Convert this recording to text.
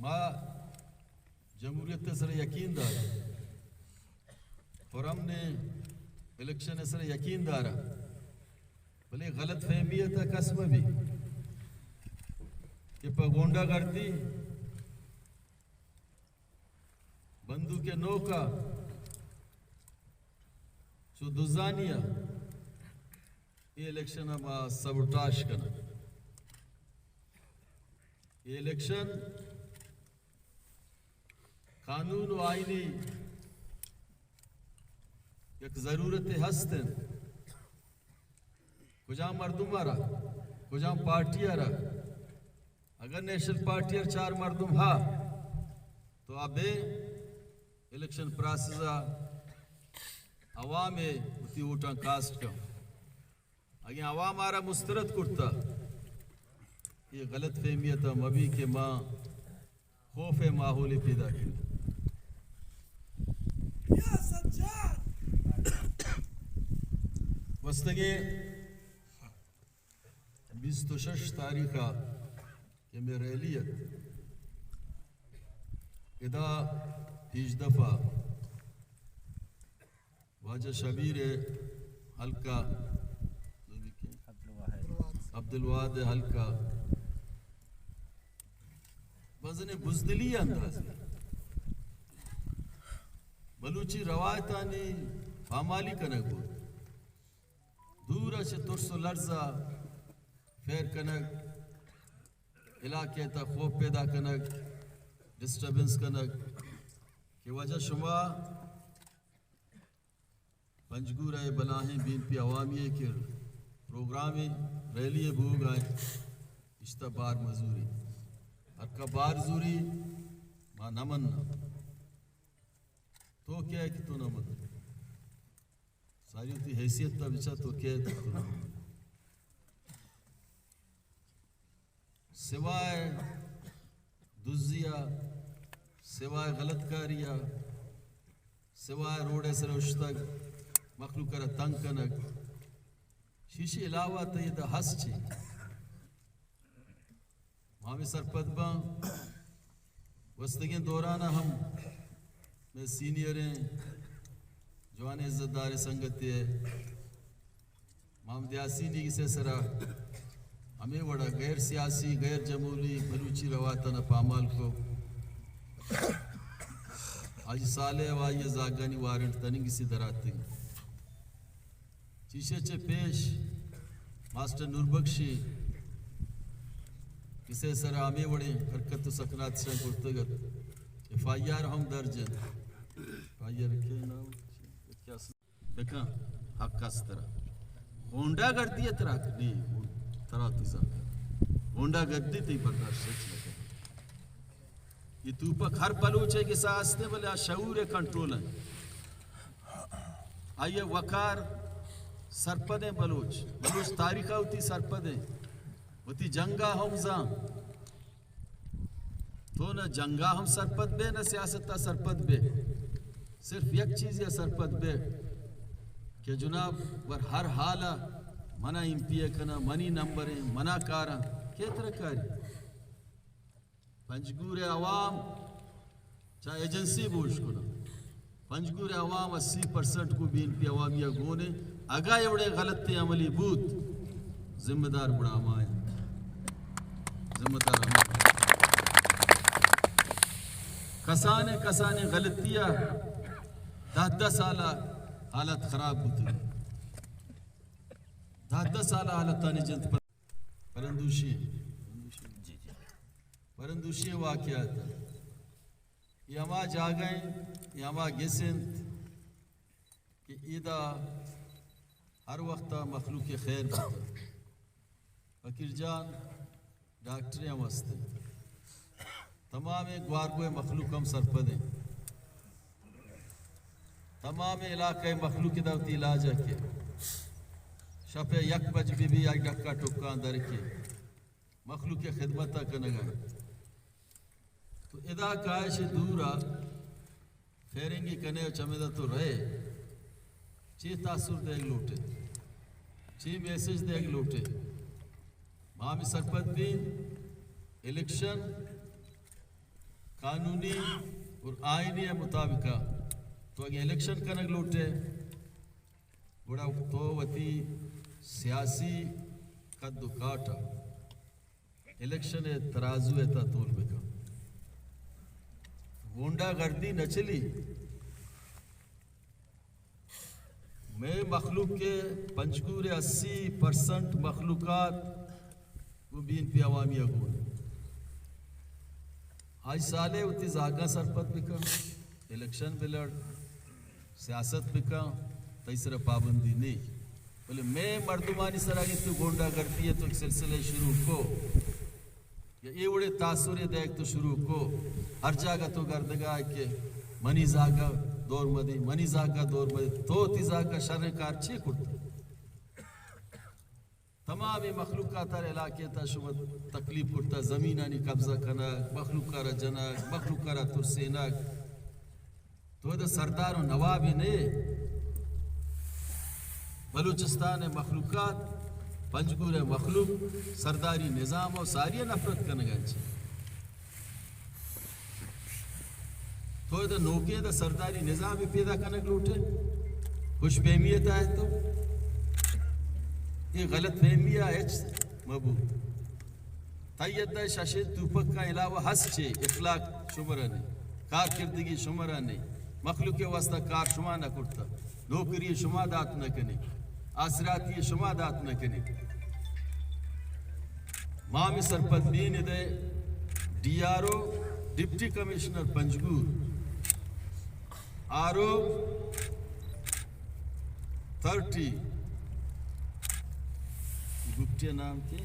ما جمہوریت سر یقین دار اور ہم نے الیکشن سر یقین دارا بھلے غلط فہمیت قسم بھی کہ پگونڈا گردی بندو کے نوکا چو دزانیا یہ الیکشن ہم سبوٹاش کرنا یہ الیکشن قانون و آئینی یک ضرورت ہستن کجام مردم آرہ کجام پارٹی آرہ اگر نیشنل پارٹی اور 4 مردم ہاں تو ابے الیکشن پراسزا عوام اتی ووٹاں کاسٹ کا اگر عوام آرہ مسترد کرتا یہ غلط فہمیت مبی کے ماں خوف ماحولی پیدا کی وستگی 26 تاریخہ کہ میں ریلیت ادا 18 دفعہ واجہ شبیر حلقہ عبدالواحد حلقہ وزن بزدلی انداز بلوچی روایتانی پامالی کنک بود دورا چھ ترس و لرزا فیر کنک علاقے تا خوف پیدا کنک ڈسٹربنس کنک کہ وجہ شما پنجگورہ بلاہیں بین پی عوامی کے پروگرامی ریلی بھوگ آئیں اشتہ بار مزوری حقا بار زوری ماں نمن تو کیا ہے کہ تو نمن ساری ہوتی حیثیت تا بچا تو کیا ہے تو نمن سوائے دزیا سوائے غلط کاریا سوائے روڑے سر اشتگ مخلوق کر تنگ کنک شیشی علاوہ تا یہ دا حس چی مامی سرپد باں وستگین دورانا ہم میں سینئر ہیں جوان عزت دار سنگتی ہے مام دیاسینی کسے سرا ہمیں وڑا غیر سیاسی غیر جمہوری بلوچی رواتنا پامال کو آج سالے وائی زاگانی وارنٹ تنگ اسی دراتی چیشے چے پیش ماسٹر نوربخشی کسے سر آمے وڑے حرکت و سکنات سے کرتگت ایف آئی آر ہم درج ہیں ایف آئی آر رکھے نا دیکھا حق کا سترہ ہونڈا گردی ہے ترہ نہیں ترہ تیزا ہونڈا گردی تی برداشت سچ لگا یہ توپک ہر پلوچے کے ساتھ بلے شعور کنٹرول ہے آئیے وقار سرپدیں بلوچ تاریخہ ہوتی سرپدیں ہوتی جنگا ہم زام تو نہ جنگا ہم سرپد بے نہ سیاستہ سرپد بے صرف یک چیز یا سرپد بے کہ جناب ور ہر حالہ منہ امپیے کنا منی نمبریں منہ کارا کیتر کاری پنجگور عوام چاہے ایجنسی بوش کنا پنجگور عوام 80% کو بین پی عوامیہ گونے اگا ایوڑے غلط عملی بود ذمہ دار بڑا مائیں ذمہ دار ہمیں کسانے غلطیاں 10 سالہ حالت خراب ہوتی 10 سالہ حالتانی جنت پرندوشی واقعات یہ ہما جاگئیں یہ ہما گسند کہ ایدہ ہر وقت مخلوق خیر ہوتا فقیر جان ڈاکٹر ہم وستے تمام گوارگوے مخلوق ہم سرپدیں تمام علاقہ مخلوق دعوتی علاج ہے کہ شپ یک بج بھی یک ڈکا ٹکا اندر کے مخلوق خدمت کنگا تو ادا کائش دورا پھیرنگی کنے چمیدہ تو رہے چی تاثر دے گی لوٹے چی میسیج دے گی لوٹے مامی سرپت بھی الیکشن قانونی اور آئینی مطابق تو اگر الیکشن کنگ لوٹے بڑا تو وتی سیاسی قد و کاٹا الیکشن ترازو ایتا طول بکا گونڈا گردی نہ چلی میں مخلوق کے پنچگور 80% مخلوقات وہ بین پی عوامی اگون آج سالے ہوتی زاگا سرپت بکا الیکشن بلڑ سیاست بکا تیسرا پابندی نہیں بولے میں مردمانی سراغی تو گونڈا گردی ہے تو ایک سلسلے شروع کو یا یہ وڑے تاثر دیکھ تو شروع کو ہر جگہ تو گردگاہ کہ منی زاگا دور مدی منی زاگا دور مدی تو تی زاگا شر کار چی کرتا تمامی مخلوقات علاقے تا شما تکلیف کرتا زمینانی قبضہ کنک مخلوقارا جنک مخلوقارا ترسینک تو دا سردار و نوابی نے بلوچستان مخلوقات پنجگور مخلوق سرداری نظام و ساری نفرت کنگا چی تو دا نوکے دا سرداری نظام پیدا کنگ لوٹے خوش فہمیت آئے تو یہ غلط فہمی آئے مبو تائید دا شاشد توپک کا علاوہ حس چھے اخلاق شمرہ نہیں کارکردگی شمرہ نہیں مخلوق کے واسطہ کار شما نہ کرتا نوکری شما دات نہ کنی آسراتی شما دات نہ کنی مامی سرپت بین دے D R O deputy commissioner Panjgur R O 30 گپٹے نام کے